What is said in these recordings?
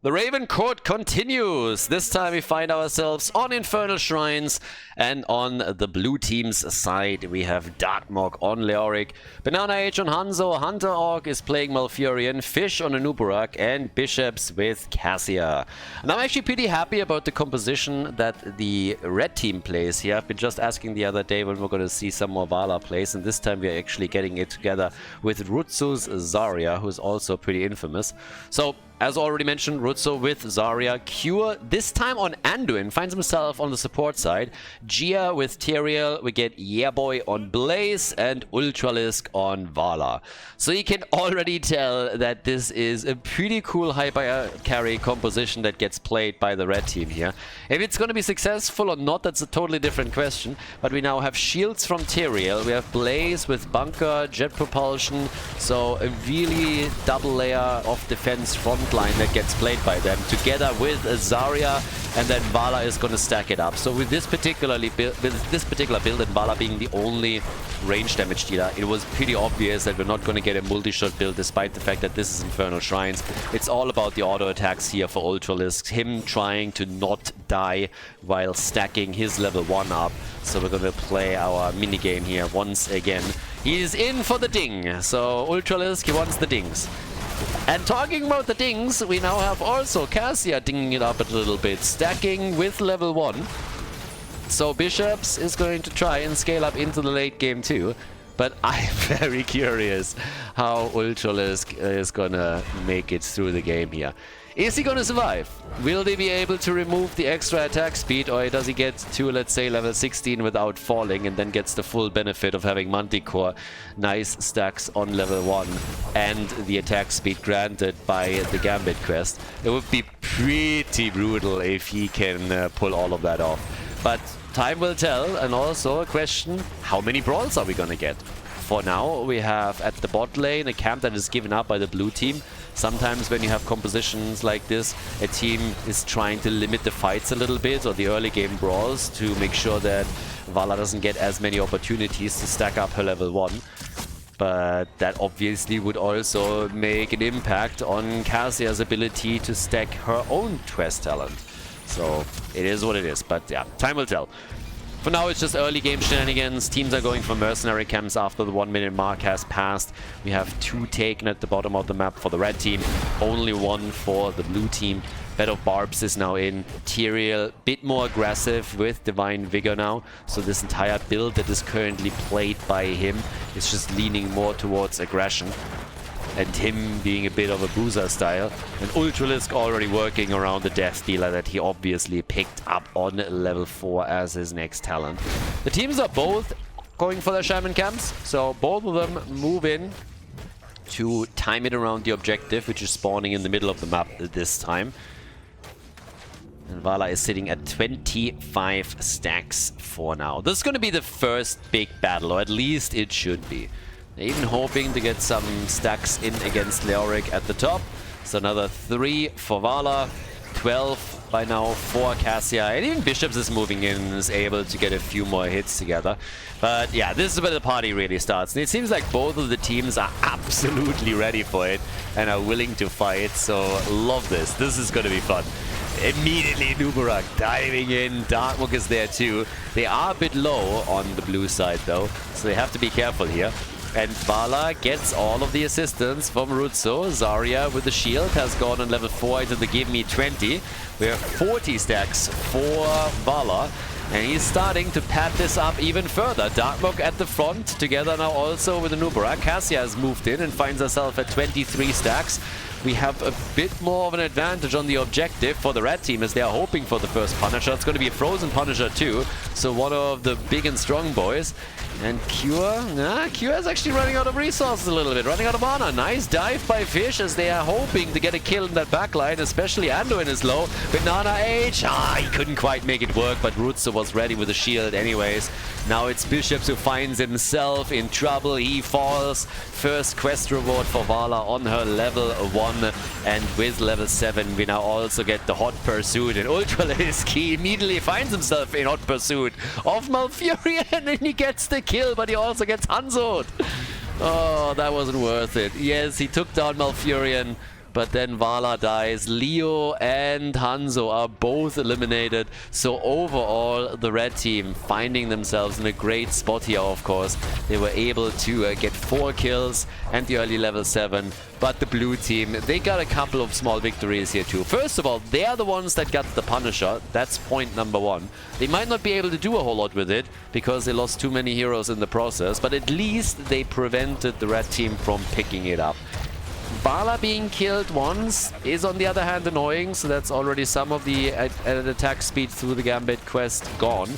The RavenCourt continues. This time we find ourselves on Infernal Shrines, and on the blue team's side we have Darkmog on Leoric, Banana Age on Hanzo, Hunter Orc is playing Malfurion, Fish on Anubarak, and Bishops with Cassia. And I'm actually pretty happy about the composition that the red team plays here. I've been just asking the other day when we're going to see some more Vala plays, and this time we're actually getting it together with Rutsu's Zarya, who's also pretty infamous. So, as already mentioned, Rutsu with Zarya. Cure, this time on Anduin, finds himself on the support side. Gia with Tyrael. We get Yeaboy on Blaze and Ultralisk on Vala. So you can already tell that this is a pretty cool hyper carry composition that gets played by the red team here. If it's going to be successful or not, that's a totally different question. But we now have shields from Tyrael. We have Blaze with Bunker, Jet Propulsion. So a really double layer of defense front line that gets played by them together with Zarya, and then Vala is going to stack it up. So with this particular build and Vala being the only range damage dealer, it was pretty obvious that we're not going to get a multi-shot build despite the fact that this is Infernal Shrines. It's all about the auto attacks here for Ultralisk, him trying to not die while stacking his level 1 up. So we're going to play our minigame here once again. He's in for the ding, so Ultralisk, he wants the dings. And talking about the dings, we now have also Cassia dinging it up a little bit, stacking with level 1. So Bishops is going to try and scale up into the late game too. But I'm very curious how Ultralisk is gonna make it through the game here. Is he gonna survive? Will they be able to remove the extra attack speed, or does he get to, let's say, level 16 without falling and then gets the full benefit of having Manticore, nice stacks on level 1 and the attack speed granted by the Gambit quest? It would be pretty brutal if he can pull all of that off. But time will tell, and also a question, how many brawls are we gonna get? For now, we have at the bot lane a camp that is given up by the blue team. Sometimes when you have compositions like this, a team is trying to limit the fights a little bit, or the early game brawls, to make sure that Vala doesn't get as many opportunities to stack up her level 1. But that obviously would also make an impact on Cassia's ability to stack her own quest talent. So it is what it is, but yeah, time will tell. For now, it's just early game shenanigans. Teams are going for mercenary camps after the 1 minute mark has passed. We have 2 taken at the bottom of the map for the red team, only 1 for the blue team. Bed of Barbs is now in. Tyrael, bit more aggressive with Divine Vigor now. So this entire build that is currently played by him is just leaning more towards aggression. And him being a bit of a boozer style. And Ultralisk already working around the Death Dealer that he obviously picked up on level 4 as his next talent. The teams are both going for their Shaman camps, so both of them move in to time it around the objective, which is spawning in the middle of the map this time. And Vala is sitting at 25 stacks for now. This is going to be the first big battle, or at least it should be. Even hoping to get some stacks in against Leoric at the top. So another 3 for Vala, 12 by now for Cassia, and even Bishops is moving in and is able to get a few more hits together. But yeah, this is where the party really starts. And it seems like both of the teams are absolutely ready for it and are willing to fight. So love this. This is going to be fun. Immediately Anubarak diving in. Darkmog is there too. They are a bit low on the blue side though, so they have to be careful here. And Vala gets all of the assistance from Rutsu. Zarya with the shield has gone on level 4 into the Give Me 20. We have 40 stacks for Vala. And he's starting to pad this up even further. Darkmog at the front, together now also with Anubarak. Cassia has moved in and finds herself at 23 stacks. We have a bit more of an advantage on the objective for the red team as they are hoping for the first Punisher. It's going to be a Frozen Punisher too, so one of the big and strong boys. And Cure, Cure is actually running out of resources a little bit, running out of mana. Nice dive by Fish as they are hoping to get a kill in that backline, especially Anduin is low. Banana Age, he couldn't quite make it work, but Rutsu was ready with a shield anyways. Now it's Bishops who finds himself in trouble. He falls. First quest reward for Vala on her level 1, and with level 7 we now also get the Hot Pursuit, and Ultralisk, he immediately finds himself in Hot Pursuit of Malfurion and he gets the kill, but he also gets Hanzo'd. Oh, that wasn't worth it. Yes, he took down Malfurion but then Vala dies. Leo and Hanzo are both eliminated. So overall, the red team finding themselves in a great spot here, of course. They were able to get 4 kills and the early level 7. But the blue team, they got a couple of small victories here too. First of all, they are the ones that got the Punisher. That's point number 1. They might not be able to do a whole lot with it because they lost too many heroes in the process, but at least they prevented the red team from picking it up. Vala being killed once is on the other hand annoying, so that's already some of the attack speed through the Gambit quest gone.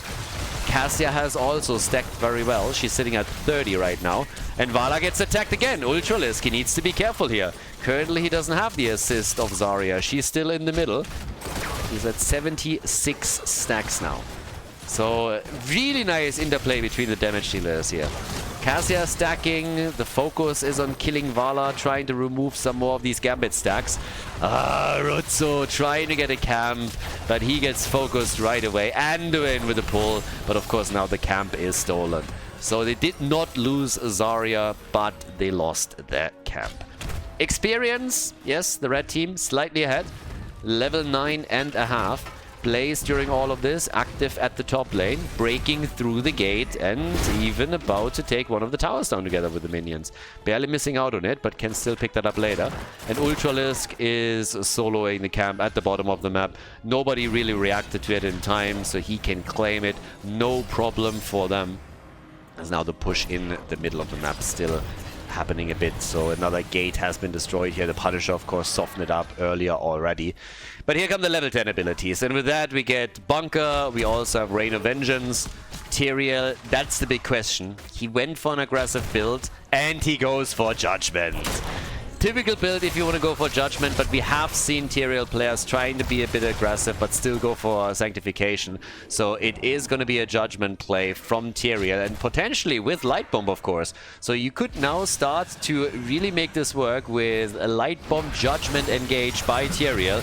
Cassia has also stacked very well. She's sitting at 30 right now. And Vala gets attacked again. Ultralisk, he needs to be careful here. Currently, he doesn't have the assist of Zarya. She's still in the middle. He's at 76 stacks now. So, really nice interplay between the damage dealers here. Cassia stacking, the focus is on killing Vala, trying to remove some more of these Gambit stacks. Rutsu trying to get a camp, but he gets focused right away. Anduin with a pull, but of course now the camp is stolen. So they did not lose Zarya, but they lost their camp. Experience, yes, the red team slightly ahead. Level 9.5. Blaze during all of this, active at the top lane, breaking through the gate and even about to take one of the towers down together with the minions. Barely missing out on it, but can still pick that up later. And Ultralisk is soloing the camp at the bottom of the map. Nobody really reacted to it in time, so he can claim it. No problem for them. As now the push in the middle of the map still happening a bit, so another gate has been destroyed here. The Punisher, of course, softened it up earlier already. But here come the level 10 abilities, and with that we get Bunker, we also have Rain of Vengeance, Tyrael. That's the big question. He went for an aggressive build, and he goes for Judgment. Typical build if you want to go for Judgment, but we have seen Tyrael players trying to be a bit aggressive but still go for Sanctification. So it is going to be a Judgment play from Tyrael, and potentially with Light Bomb, of course. So you could now start to really make this work with a Light Bomb Judgment engage by Tyrael.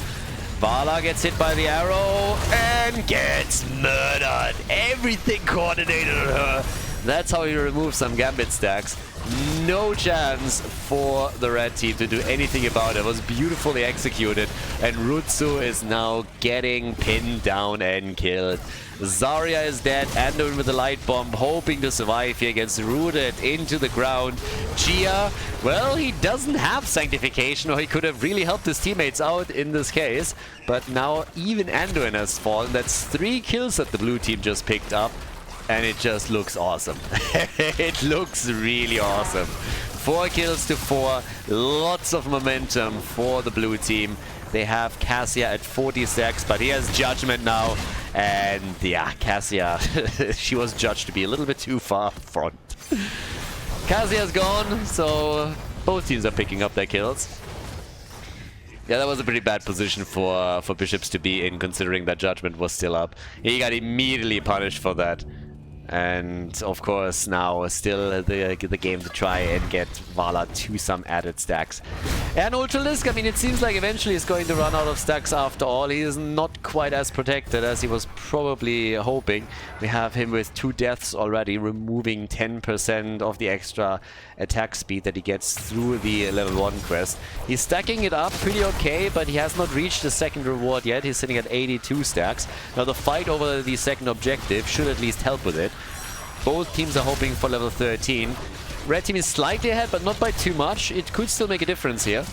Vala gets hit by the arrow and gets murdered. Everything coordinated on her. That's how you remove some Gambit stacks. No chance for the red team to do anything about it. It was beautifully executed, and Rutsu is now getting pinned down and killed. Zarya is dead. Anduin with the light bomb, hoping to survive here, gets rooted into the ground. Gia, well, he doesn't have Sanctification, or he could have really helped his teammates out in this case. But now even Anduin has fallen. That's 3 kills that the blue team just picked up. And it just looks awesome. It looks really awesome. 4 kills to 4. Lots of momentum for the blue team. They have Cassia at 40 stacks, but he has Judgment now. And yeah, Cassia, she was judged to be a little bit too far up front. Cassia's gone, so both teams are picking up their kills. Yeah, that was a pretty bad position for Bishops to be in, considering that Judgment was still up. He got immediately punished for that. And of course now still the game to try and get Vala to some added stacks. And Ultralisk, I mean, it seems like eventually he's going to run out of stacks after all. He is not quite as protected as he was probably hoping. We have him with 2 deaths already, removing 10% of the extra attack speed that he gets through the level 1 quest. He's stacking it up pretty okay, but he has not reached the second reward yet. He's sitting at 82 stacks. Now the fight over the second objective should at least help with it. Both teams are hoping for level 13. Red team is slightly ahead, but not by too much. It could still make a difference here.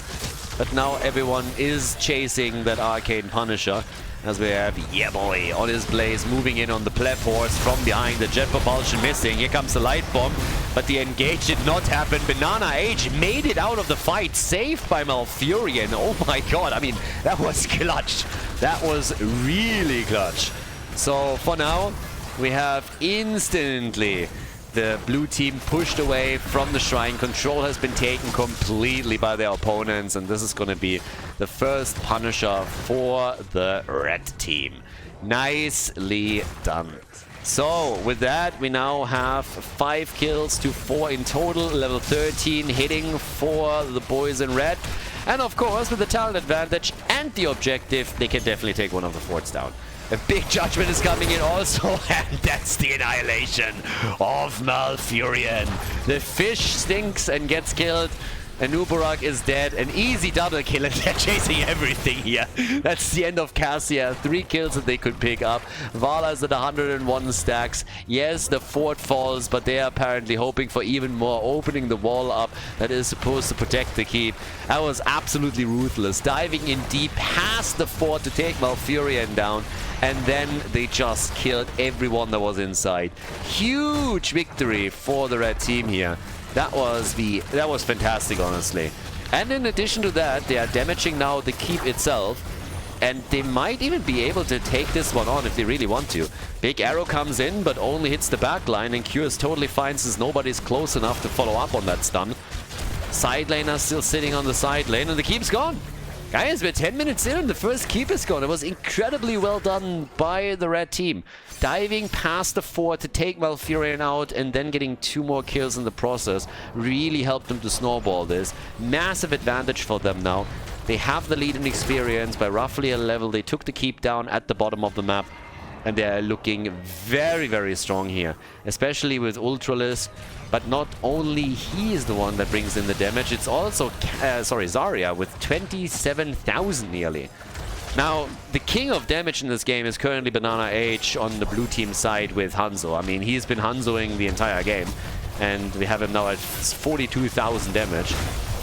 But now everyone is chasing that Arcane Punisher. As we have Yeah Boy on his Blaze, moving in on the Pleb Horse from behind. The Jet Propulsion missing. Here comes the Light Bomb. But the engage did not happen. Banana Age made it out of the fight. Saved by Malfurion. Oh my god. I mean, that was clutch. That was really clutch. So for now, we have instantly the blue team pushed away from the shrine. Control has been taken completely by their opponents, and this is going to be the first Punisher for the red team. Nicely done. So with that, we now have 5 kills to 4 in total, level 13 hitting for the boys in red. And of course, with the talent advantage and the objective, they can definitely take one of the forts down. A big Judgment is coming in also, and that's the annihilation of Malfurion. The fish stinks and gets killed. Anubarak is dead. An easy double kill, and they're chasing everything here. That's the end of Cassia. 3 kills that they could pick up. Vala's at 101 stacks. Yes, the fort falls, but they are apparently hoping for even more, opening the wall up that is supposed to protect the keep. That was absolutely ruthless. Diving in deep past the fort to take Malfurion down, and then they just killed everyone that was inside. Huge victory for the red team here. That was fantastic, honestly. And in addition to that, they are damaging now the keep itself, and they might even be able to take this one on if they really want to. Big Arrow comes in, but only hits the back line, and Cure is totally fine since nobody's close enough to follow up on that stun. Side laner still sitting on the side lane, and the keep's gone. Guys, we're 10 minutes in and the first keep is gone. It was incredibly well done by the red team. Diving past the fort to take Malfurion out and then getting 2 more kills in the process really helped them to snowball this. Massive advantage for them now. They have the lead in experience by roughly a level. They took the keep down at the bottom of the map. And they're looking very, very strong here. Especially with Ultralisk. But not only he is the one that brings in the damage, it's also, Zarya with 27,000 nearly. Now, the king of damage in this game is currently Banana H on the blue team side with Hanzo. I mean, he's been Hanzoing the entire game. And we have him now at 42,000 damage.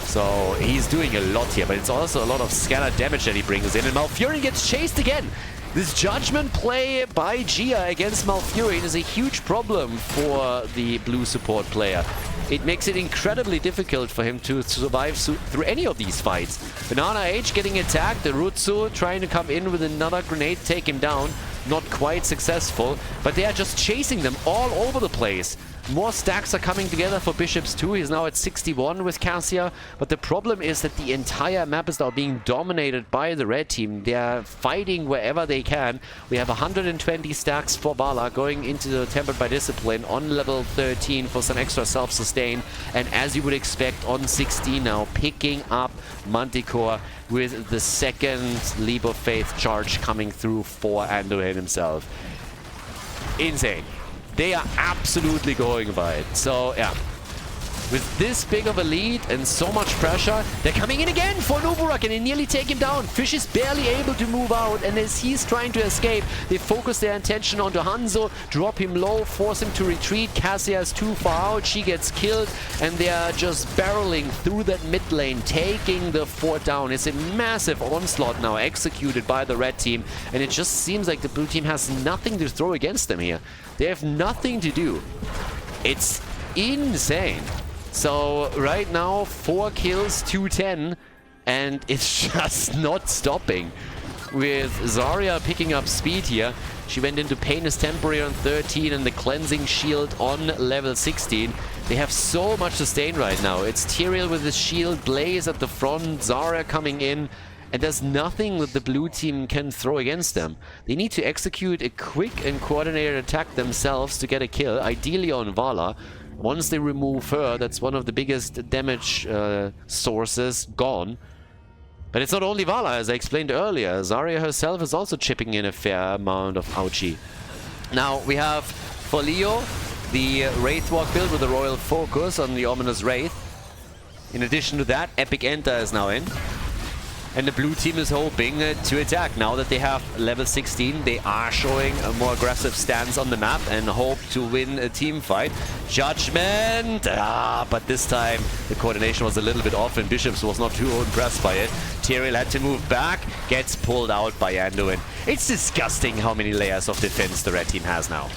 So he's doing a lot here, but it's also a lot of scalar damage that he brings in. And Malfurion gets chased again. This judgment play by Gia against Malfurion is a huge problem for the blue support player. It makes it incredibly difficult for him to survive through any of these fights. Banana H getting attacked, the Rutsu trying to come in with another grenade, take him down. Not quite successful, but they are just chasing them all over the place. More stacks are coming together for Bishops too. He's now at 61 with Cassia. But the problem is that the entire map is now being dominated by the red team. They are fighting wherever they can. We have 120 stacks for Vala going into the Tempered by Discipline on level 13 for some extra self-sustain. And as you would expect, on 16 now, picking up Manticore with the second Leap of Faith charge coming through for Anduin himself. Insane. They are absolutely going by it. So, yeah. With this big of a lead and so much pressure, they're coming in again for Nubarak and they nearly take him down. Fish is barely able to move out, and as he's trying to escape, they focus their attention onto Hanzo, drop him low, force him to retreat. Cassia is too far out, she gets killed, and they are just barreling through that mid lane, taking the fort down. It's a massive onslaught now executed by the red team, and it just seems like the blue team has nothing to throw against them here. They have nothing to do. It's insane. So right now, 4 kills, 210, and it's just not stopping. With Zarya picking up speed here, she went into Pain is Temporary on 13 and the Cleansing Shield on level 16. They have so much sustain right now. It's Tyrael with his shield, Blaze at the front, Zarya coming in, and there's nothing that the blue team can throw against them. They need to execute a quick and coordinated attack themselves to get a kill, ideally on Vala. Once they remove her, that's one of the biggest damage sources gone. But it's not only Vala, as I explained earlier. Zarya herself is also chipping in a fair amount of ouchie. Now, we have for Leo the Wraith Walk build with the Royal Focus on the Ominous Wraith. In addition to that, Epic Enter is now in. And the blue team is hoping to attack. Now that they have level 16, they are showing a more aggressive stance on the map and hope to win a team fight. Judgment! But this time the coordination was a little bit off and Bishops was not too impressed by it. Tyrael had to move back, gets pulled out by Anduin. It's disgusting how many layers of defense the red team has now.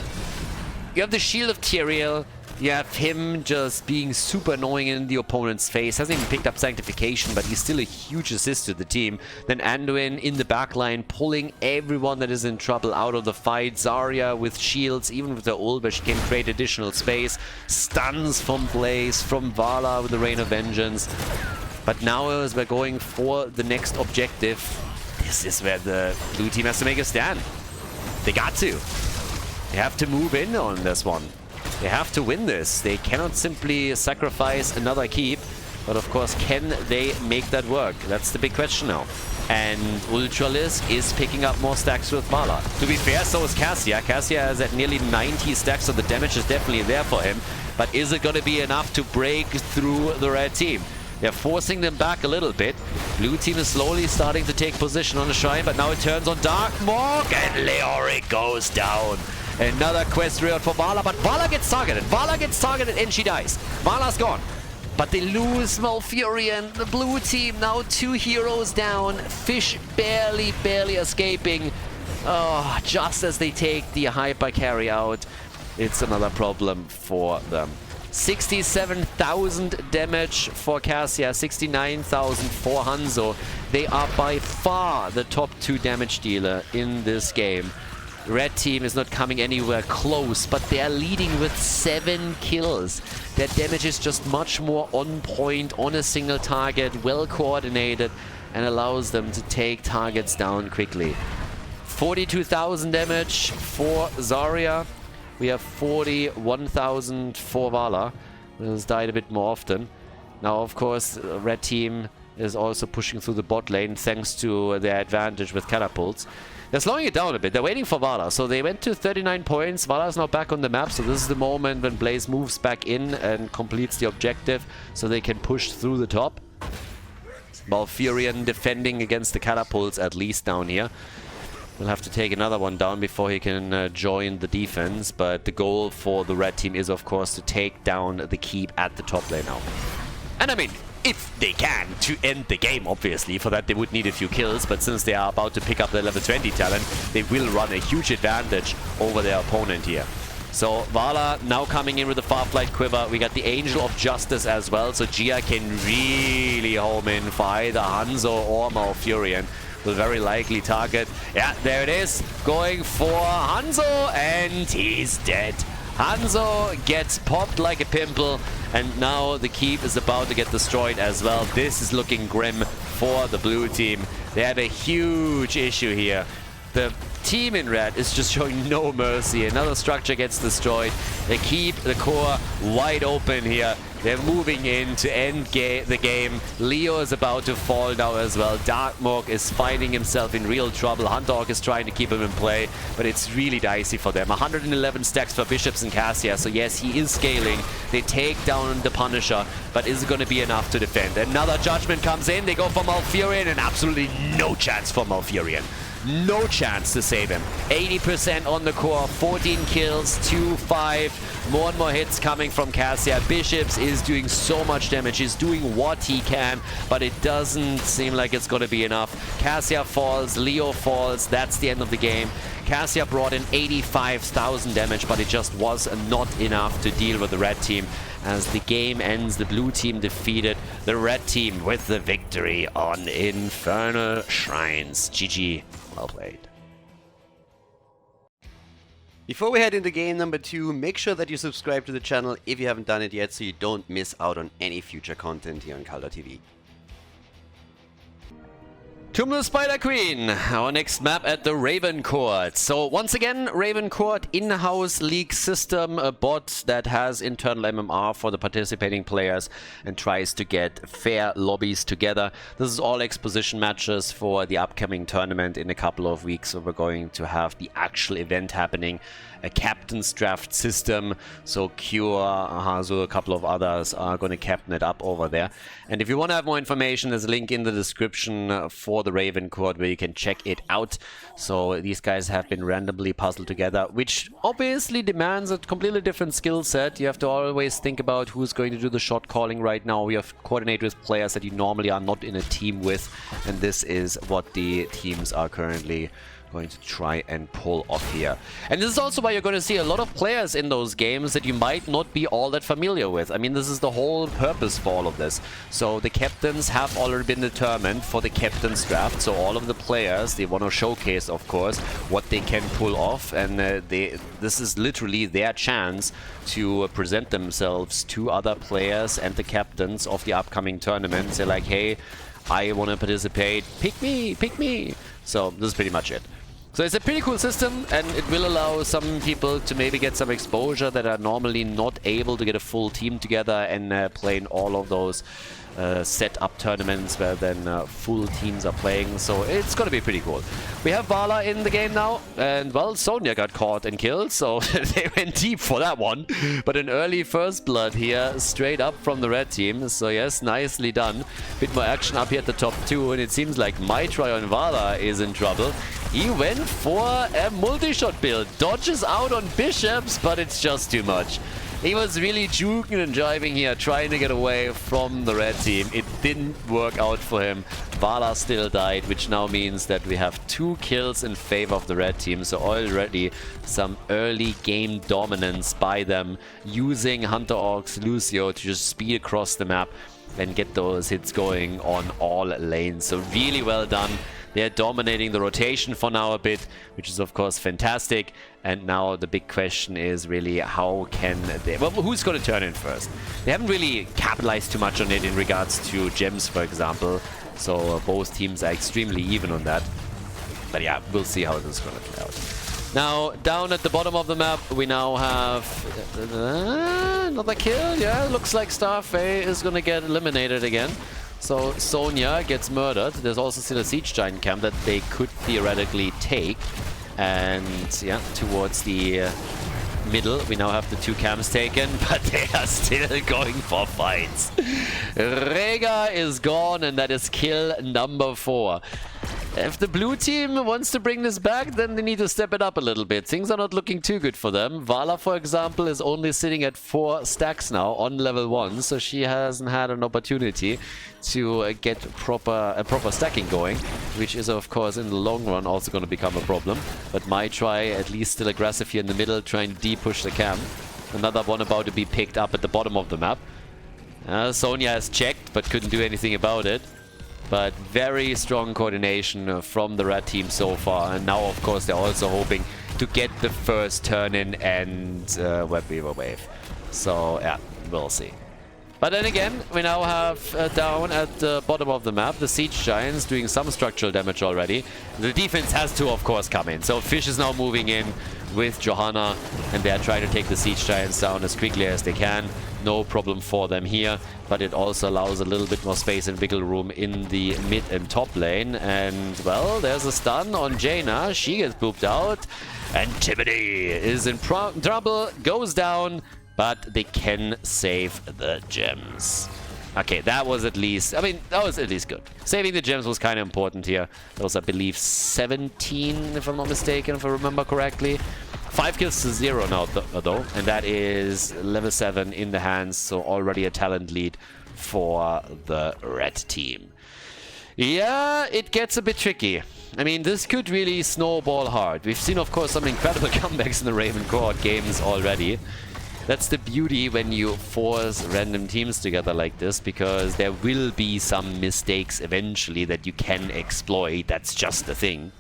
You have the Shield of Tyrael. You have him just being super annoying in the opponent's face. Hasn't even picked up Sanctification, but he's still a huge assist to the team. Then Anduin in the backline, pulling everyone that is in trouble out of the fight. Zarya with shields, even with the ult, where she can create additional space. Stuns from Blaze, from Vala with the Rain of Vengeance. But now as we're going for the next objective, this is where the blue team has to make a stand. They got to. They have to move in on this one. They have to win this. They cannot simply sacrifice another keep. But of course, can they make that work? That's the big question now. And Ultralisk is picking up more stacks with Vala. To be fair, so is Cassia. Cassia is at nearly 90 stacks, so the damage is definitely there for him. But is it going to be enough to break through the red team? They're forcing them back a little bit. Blue team is slowly starting to take position on the shrine, but now it turns on Darkmork, and Leoric goes down. Another quest real for Vala, but Vala gets targeted. Vala gets targeted and she dies. Vala's gone. But they lose Malfurion. The blue team now 2 heroes down. Fish barely escaping. Oh, just as they take the hyper carry out, it's another problem for them. 67,000 damage for Cassia, 69,000 for Hanzo. They are by far the top 2 damage dealer in this game. Red team is not coming anywhere close, but they are leading with 7 kills. Their damage is just much more on point, on a single target, well coordinated, and allows them to take targets down quickly. 42,000 damage for Zarya. We have 41,000 for Vala, who has died a bit more often. Now, of course, Red team is also pushing through the bot lane thanks to their advantage with catapults. They're slowing it down a bit. They're waiting for Vala. So they went to 39 points. Vala is now back on the map. So this is the moment when Blaze moves back in and completes the objective so they can push through the top. Malfurion defending against the catapults, at least down here. We'll have to take another one down before he can join the defense. But the goal for the red team is, of course, to take down the keep at the top lane now. And I mean, if they can, to end the game, obviously. For that, they would need a few kills. But since they are about to pick up the level 20 talent, they will run a huge advantage over their opponent here. So Vala now coming in with the Farflight Quiver. We got the Angel of Justice as well. So Gia can really home in for either Hanzo or Malfurion. Will very likely target. Yeah, there it is. Going for Hanzo, and he's dead. Hanzo gets popped like a pimple, and now the keep is about to get destroyed as well. This is looking grim for the blue team. They have a huge issue here. The team in red is just showing no mercy. Another structure gets destroyed. They keep the core wide open here. They're moving in to end the game. Leo is about to fall now as well. Darkmork is finding himself in real trouble. Hunthawk is trying to keep him in play, but it's really dicey for them. 111 stacks for Bishops and Cassia, so yes, he is scaling. They take down the Punisher, but is it going to be enough to defend? Another Judgment comes in. They go for Malfurion, and absolutely no chance for Malfurion. No chance to save him. 80% on the core, 14 kills, 2-5. More and more hits coming from Cassia. Bishops is doing so much damage. He's doing what he can, but it doesn't seem like it's going to be enough. Cassia falls, Leo falls. That's the end of the game. Cassia brought in 85,000 damage, but it just was not enough to deal with the red team. As the game ends, the blue team defeated the red team with the victory on Infernal Shrines. GG. Well played. Before we head into game number 2, make sure that you subscribe to the channel if you haven't done it yet so you don't miss out on any future content here on Khaldor TV. Tomb of the Spider Queen, our next map at the RavenCourt. So once again, RavenCourt in-house league system, a bot that has internal MMR for the participating players and tries to get fair lobbies together. This is all exposition matches for the upcoming tournament in a couple of weeks. So we're going to have the actual event happening. A captain's draft system, so Cure, Hazu, a couple of others are going to captain it up over there. And if you want to have more information, there's a link in the description for the RavenCourt where you can check it out. So these guys have been randomly puzzled together, which obviously demands a completely different skill set. You have to always think about who's going to do the shot calling right now. You have to coordinate with players that you normally are not in a team with, and this is what the teams are currently going to try and pull off here. And this is also why you're going to see a lot of players in those games that you might not be all that familiar with. I mean, this is the whole purpose for all of this. So the captains have already been determined for the captain's draft. So all of the players, they want to showcase, of course, what they can pull off. And this is literally their chance to present themselves to other players and the captains of the upcoming tournament. They're like, hey, I want to participate. Pick me, pick me. So this is pretty much it. So it's a pretty cool system, and it will allow some people to maybe get some exposure that are normally not able to get a full team together and play in all of those set-up tournaments where then full teams are playing. So it's going to be pretty cool. We have Vala in the game now, and well, Sonya got caught and killed, so they went deep for that one. But an early first blood here, straight up from the red team. So yes, nicely done. Bit more action up here at the top 2, and it seems like Maitri on Vala is in trouble. He went for a multi-shot build, dodges out on bishops, but it's just too much. He was really juking and driving here, trying to get away from the red team. It didn't work out for him. Vala still died, which now means that we have 2 kills in favor of the red team. So already some early game dominance by them, using Hunter Orcs Lucio to just speed across the map and get those hits going on all lanes. So really well done. They're dominating the rotation for now a bit, which is of course fantastic. And now the big question is really how can they... Well, who's going to turn in first? They haven't really capitalized too much on it in regards to gems, for example. So both teams are extremely even on that. But yeah, we'll see how this is going to play out. Now, down at the bottom of the map, we now have another kill. Yeah, looks like Starfey is going to get eliminated again. So Sonya gets murdered. There's also still a Siege Giant camp that they could theoretically take. And yeah, towards the middle, we now have the 2 camps taken, but they are still going for fights. Rega is gone, and that is kill number 4. If the blue team wants to bring this back, then they need to step it up a little bit. Things are not looking too good for them. Vala, for example, is only sitting at 4 stacks now on level 1, so she hasn't had an opportunity to get a proper stacking going, which is, of course, in the long run also going to become a problem. But Maitri, at least still aggressive here in the middle, trying to de-push the camp. Another one about to be picked up at the bottom of the map. Sonya has checked, but couldn't do anything about it. But very strong coordination from the red team so far. And now, of course, they're also hoping to get the first turn in and Web Weaver wave. So, yeah, we'll see. But then again, we now have down at the bottom of the map, the Siege Giants doing some structural damage already. The defense has to, of course, come in. So Fish is now moving in with Johanna, and they're trying to take the Siege Giants down as quickly as they can. No problem for them here, but it also allows a little bit more space and wiggle room in the mid and top lane. And, well, there's a stun on Jaina. She gets booped out, and Timothy is in trouble, goes down, but they can save the gems. Okay, that was at least... I mean, that was at least good. Saving the gems was kind of important here. That was, I believe, 17, if I'm not mistaken, if I remember correctly. 5 kills to 0 now, though. And that is level 7 in the hands, so already a talent lead for the red team. Yeah, it gets a bit tricky. I mean, this could really snowball hard. We've seen, of course, some incredible comebacks in the RavenCourt games already. That's the beauty when you force random teams together like this, because there will be some mistakes eventually that you can exploit. That's just the thing.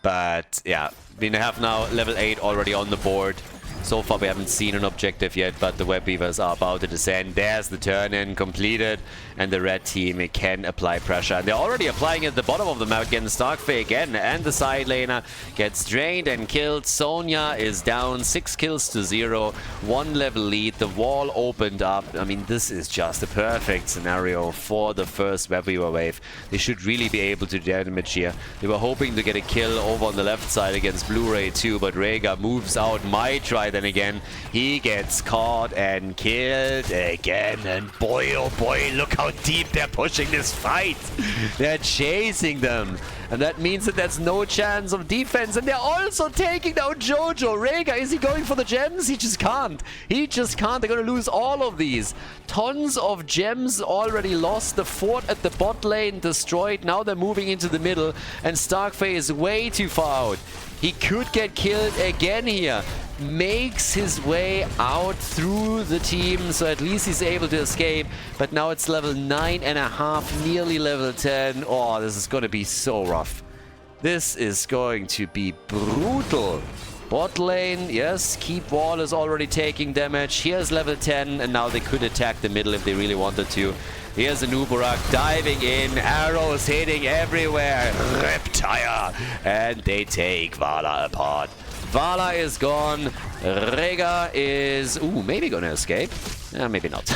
But yeah, we have now level 8 already on the board. So far we haven't seen an objective yet, but the Web Weavers are about to descend. There's the turn-in completed, and the red team can apply pressure. And they're already applying it at the bottom of the map against Starkfey again, and the side laner gets drained and killed. Sonya is down, 6 kills to 0, 1 level lead. The wall opened up. I mean, this is just a perfect scenario for the first Web Weaver wave. They should really be able to damage here. They were hoping to get a kill over on the left side against Blu-ray too, but Rega moves out. Maitri then again, he gets caught and killed again. And boy, oh boy, look how deep they're pushing this fight. They're chasing them. And that means that there's no chance of defense. And they're also taking down Jojo. Rega, is he going for the gems? He just can't. He just can't. They're going to lose all of these. Tons of gems already lost. The fort at the bot lane destroyed. Now they're moving into the middle. And Starkfey is way too far out. He could get killed again here. Makes his way out through the team, so at least he's able to escape. But now it's level 9.5, nearly level 10. Oh, this is going to be so rough. This is going to be brutal. Bot lane, yes, keep wall is already taking damage. Here's level 10, and now they could attack the middle if they really wanted to. Here's a Nuburak diving in, arrows hitting everywhere, Riptire, and they take Vala apart. Vala is gone, Rega is, maybe gonna escape. Maybe not.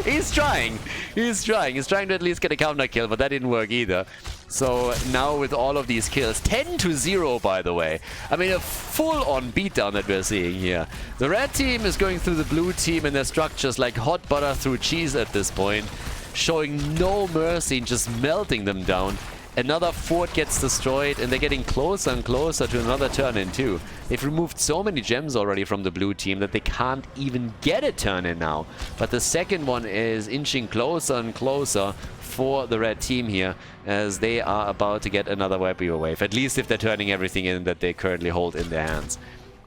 He's trying to at least get a counter kill, but that didn't work either. So now with all of these kills, 10-0 by the way. I mean, a full-on beatdown that we're seeing here. The red team is going through the blue team and their structures like hot butter through cheese at this point, showing no mercy and just melting them down. Another fort gets destroyed and they're getting closer and closer to another turn-in too. They've removed so many gems already from the blue team that they can't even get a turn-in now. But the second one is inching closer and closer for the red team here, as they are about to get another web weaver wave, at least if they're turning everything in that they currently hold in their hands.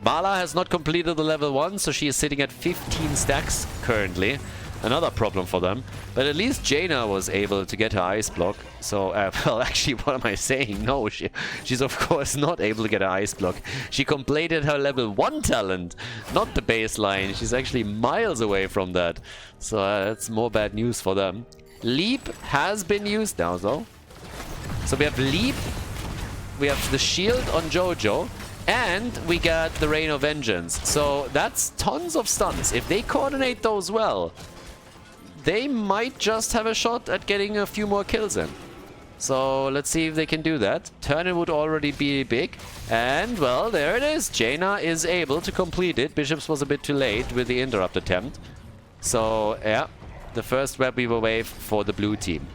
Vala has not completed the level 1, so she is sitting at 15 stacks currently. Another problem for them, but at least Jaina was able to get her ice block. So, well, actually, what am I saying? No, she's of course not able to get her ice block. She completed her level 1 talent, not the baseline. She's actually miles away from that. So that's more bad news for them. Leap has been used now, though. So we have Leap, we have the shield on Jojo, and we got the Rain of Vengeance. So that's tons of stuns. If they coordinate those well, they might just have a shot at getting a few more kills in. So let's see if they can do that. Turn-in would already be big. And, well, there it is. Jaina is able to complete it. Bishops was a bit too late with the interrupt attempt. So, yeah, the first web weaver wave for the blue team.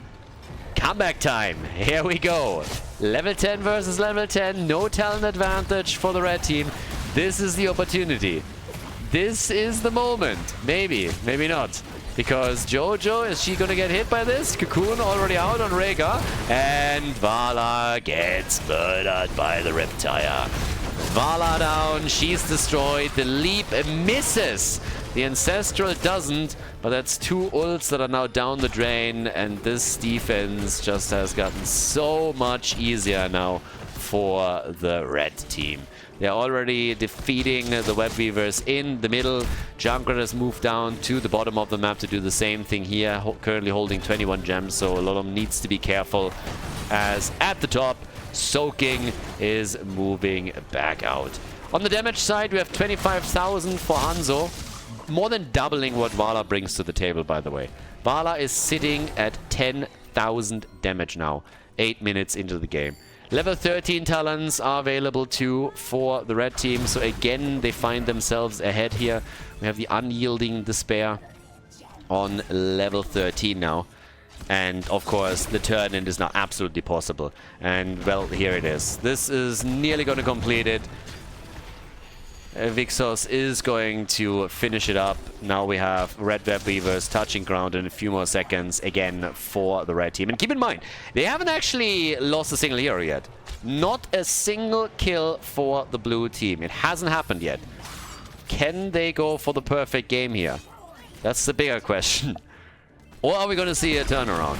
Comeback time. Here we go. Level 10 versus level 10. No talent advantage for the red team. This is the opportunity. This is the moment. Maybe, maybe not. Because Jojo, is she gonna get hit by this? Cocoon already out on Rega. And Vala gets murdered by the Riptire. Vala down, she's destroyed. The Leap misses. The Ancestral doesn't, but that's 2 ults that are now down the drain. And this defense just has gotten so much easier now for the red team. They're already defeating the web weavers in the middle. Junkrat has moved down to the bottom of the map to do the same thing here. Currently holding 21 gems, so a lot of them needs to be careful. As at the top, Soaking is moving back out. On the damage side, we have 25,000 for Hanzo. More than doubling what Vala brings to the table, by the way. Vala is sitting at 10,000 damage now, 8 minutes into the game. Level 13 talents are available too for the red team. So again, they find themselves ahead here. We have the Unyielding Despair on level 13 now. And of course, the turn-in is now absolutely possible. And well, here it is. This is nearly going to complete it. Vixos is going to finish it up. Now we have red web weavers touching ground in a few more seconds again for the red team. And keep in mind, they haven't actually lost a single hero yet. Not a single kill for the blue team. It hasn't happened yet. Can they go for the perfect game here? That's the bigger question. Or are we going to see a turnaround?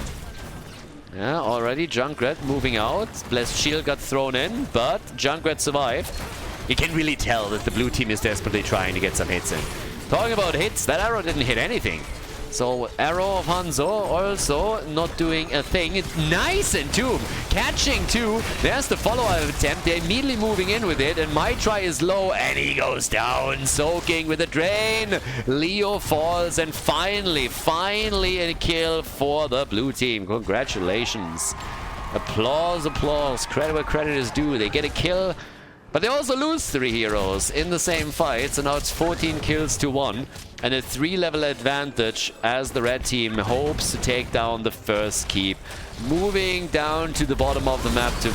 Yeah, already Junkrat moving out. Blessed Shield got thrown in, but Junkrat survived. You can really tell that the blue team is desperately trying to get some hits in. Talking about hits, that arrow didn't hit anything. So Arrow of Hanzo also not doing a thing. It's nice Entomb, catching 2. There's the follow-up attempt. They're immediately moving in with it, and my try is low, and he goes down. Soaking with a drain. Leo falls, and finally a kill for the blue team. Congratulations. Applause, applause. Credit where credit is due. They get a kill. But they also lose 3 heroes in the same fight, so now it's 14 kills to 1. And a 3-level advantage as the red team hopes to take down the first keep. Moving down to the bottom of the map to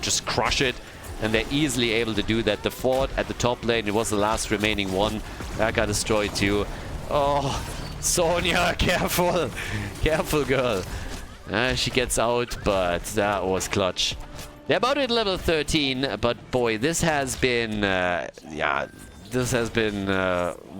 just crush it. And they're easily able to do that. The fort at the top lane, it was the last remaining one. That got destroyed too. Oh, Sonya, careful. Careful, girl. She gets out, but that was clutch. They're about at level 13, but boy, this has been,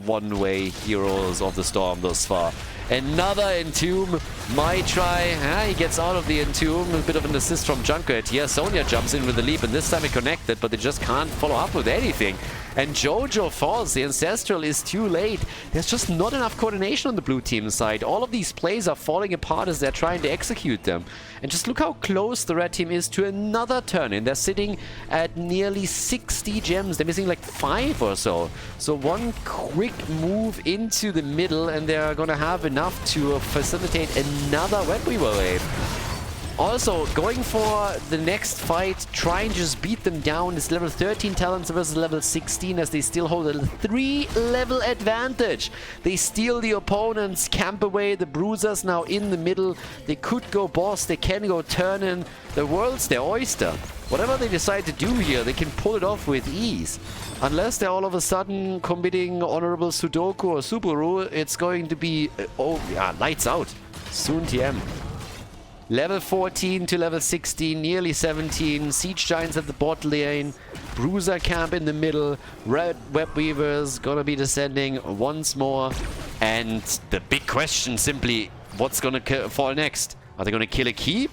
one-way heroes of the storm thus far. Another Entomb, my try, he gets out of the Entomb, a bit of an assist from Junkrat here. Sonya jumps in with the leap, and this time it connected, but they just can't follow up with anything. And Jojo falls. The Ancestral is too late. There's just not enough coordination on the blue team side. All of these plays are falling apart as they're trying to execute them. And just look how close the red team is to another turn-in. They're sitting at nearly 60 gems. They're missing like 5 or so. So one quick move into the middle and they're gonna have enough to facilitate another Web Weaver wave. Also, going for the next fight, try and just beat them down. It's level 13 talents versus level 16 as they still hold a 3-level advantage. They steal the opponents, camp away. The Bruisers now in the middle. They could go boss, they can go turn-in. The world's their oyster. Whatever they decide to do here, they can pull it off with ease. Unless they're all of a sudden committing Honorable Sudoku or Subaru, it's going to be, oh yeah, lights out. Soon TM. Level 14 to level 16, nearly 17. Siege Giants at the bot lane. Bruiser camp in the middle. Red Web Weavers gonna be descending once more. And the big question simply, what's gonna fall next? Are they gonna kill a keep?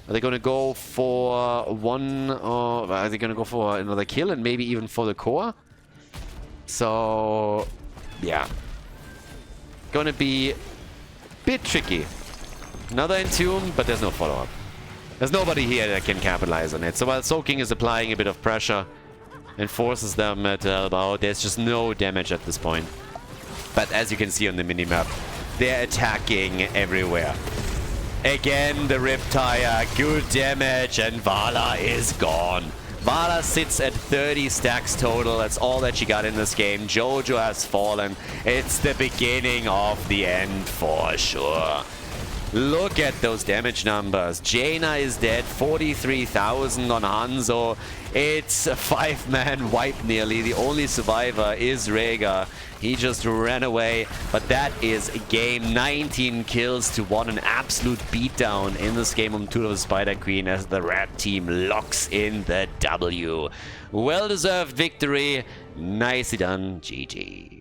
Are they gonna go for one, or are they gonna go for another kill and maybe even for the core? So, yeah. Gonna be a bit tricky. Another Entomb, but there's no follow-up. There's nobody here that can capitalize on it. So while Soaking is applying a bit of pressure and forces them to help out, there's just no damage at this point. But as you can see on the minimap, they're attacking everywhere. Again, the Riptire, good damage, and Vala is gone. Vala sits at 30 stacks total. That's all that she got in this game. Jojo has fallen. It's the beginning of the end for sure. Look at those damage numbers. Jaina is dead, 43,000 on Hanzo. It's a 5-man wipe nearly. The only survivor is Rhaegar. He just ran away, but that is a game. 19 kills to 1. An absolute beatdown in this game on Tool of the Spider Queen as the red team locks in the W. Well-deserved victory. Nicely done. GG.